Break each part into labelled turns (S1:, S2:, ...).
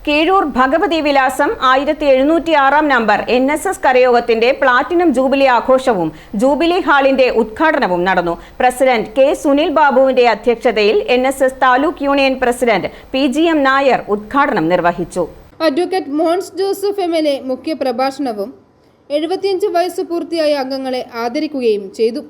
S1: കീഴൂർ ഭഗവതി വിലാസം 1706 number NSS കരയോഗത്തിന്റെ platinum jubilee ആഘോഷവും jubilee ഹാളിന്റെ ഉദ്ഘാടനവും നടന്നു. പ്രസിഡന്റ് കെ സുനിൽ ബാബുവിന്റെ അധ്യക്ഷതയിൽ NSS taluk union president PGM Nair ഉദ്ഘാടനം നിർവഹിച്ചു.
S2: അഡ്വക്കേറ്റ് മോൻസ് ജോസഫ് MLA മുഖ്യ പ്രഭാഷണവും 75 വയസ്സ് പൂർത്തിയായ അംഗങ്ങളെ ആദരിക്കുകയും ചെയ്തു.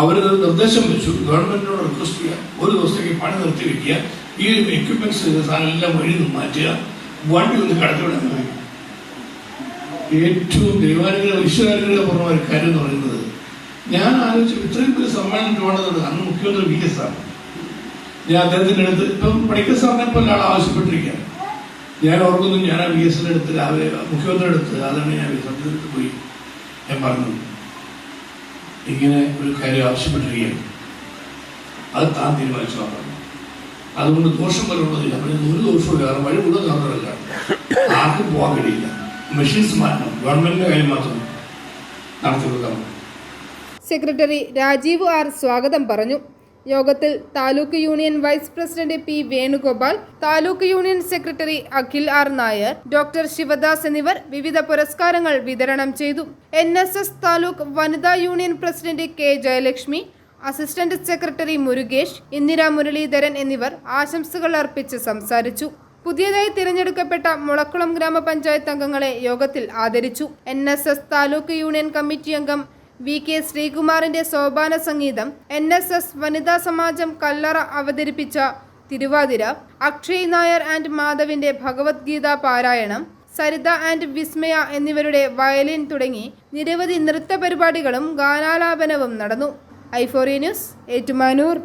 S3: അവർ നിർദ്ദേശം വെച്ചു, ഗവൺമെന്റിനോട് റിക്വസ്റ്റ് ചെയ്യുക, ഒരു ദിവസത്തേക്ക് പണി നിർത്തി വെക്കുക, ഈ എക്യുപ്മെന്റ്സ് സാധനം എല്ലാം വഴി നിന്ന് മാറ്റുക, വണ്ടി ഒന്ന് കടത്തിവിടാൻ കഴിയും. ഏറ്റവും ദൈവാനുഗ്രഹ ഈശ്വരാനുഗ്രഹപൂർണ്ണമായ ഒരു കാര്യം എന്ന് പറയുന്നത്, ഞാൻ ആലോചിച്ചു ഇത്രയും വലിയ സമ്മേളനം വേണ്ടത് അന്ന് മുഖ്യമന്ത്രി VS സാറാണ്. ഞാൻ അദ്ദേഹത്തിൻ്റെ അടുത്ത് ഇപ്പം പണിക്കർ സാറിനെ പോലെ ആൾ ആവശ്യപ്പെട്ടിരിക്കുകയാണ്. ഞാൻ ഓർക്കുന്നു, ഞാൻ ആ VSന്റെ അടുത്ത് രാവിലെ മുഖ്യമന്ത്രിയുടെ അടുത്ത് അതാണ് ഞാൻ അടുത്ത് പോയി ഞാൻ പറഞ്ഞു, ഇങ്ങനെ ഒരു കാര്യം ആവശ്യപ്പെട്ടിരിക്കുകയാണ്, അത് താൻ തീരുമാനിച്ചു പറഞ്ഞു. അതുകൊണ്ട് ദോഷം വരേണ്ടതില്ല. ഒരു ദോഷവും കാരണം വഴി കൂടെ നടന്നില്ല, ആർക്കും പോകാൻ കഴിയില്ല. മെഷീൻസ് മാറ്റണം, ഗവൺമെന്റിന്റെ കാര്യം മാത്രം നടത്തി കൊടുക്കാൻ.
S2: സെക്രട്ടറി രാജീവ് R സ്വാഗതം പറഞ്ഞു. യോഗത്തിൽ taluk union vice president P Venugopal, taluk union secretary Akhil R Nair, doctor Shivadas എന്നിവർ വിവിധ പുരസ്കാരങ്ങൾ വിതരണം ചെയ്തു. NSS താലൂക്ക് വനിതാ union president K Jayalakshmi, assistant secretary Murukesh, Indira Muraleedharan എന്നിവർ ആശംസകൾ അർപ്പിച്ച് സംസാരിച്ചു. പുതിയതായി തിരഞ്ഞെടുക്കപ്പെട്ട മുളക്കുളം ഗ്രാമപഞ്ചായത്ത് അംഗങ്ങളെ യോഗത്തിൽ ആദരിച്ചു. NSS താലൂക്ക് യൂണിയൻ കമ്മിറ്റി അംഗം VK ശ്രീകുമാറിന്റെ സോപാന സംഗീതം, NSS വനിതാ സമാജം കല്ലറ അവതരിപ്പിച്ച തിരുവാതിര, അക്ഷയ് നായർ ആൻഡ് മാധവിന്റെ ഭഗവത്ഗീത പാരായണം, സരിത ആൻഡ് വിസ്മയ എന്നിവരുടെ വയലിൻ തുടങ്ങി നിരവധി നൃത്ത പരിപാടികളും ഗാനാലാപനവും നടന്നു. i4A news, Ettumanoor.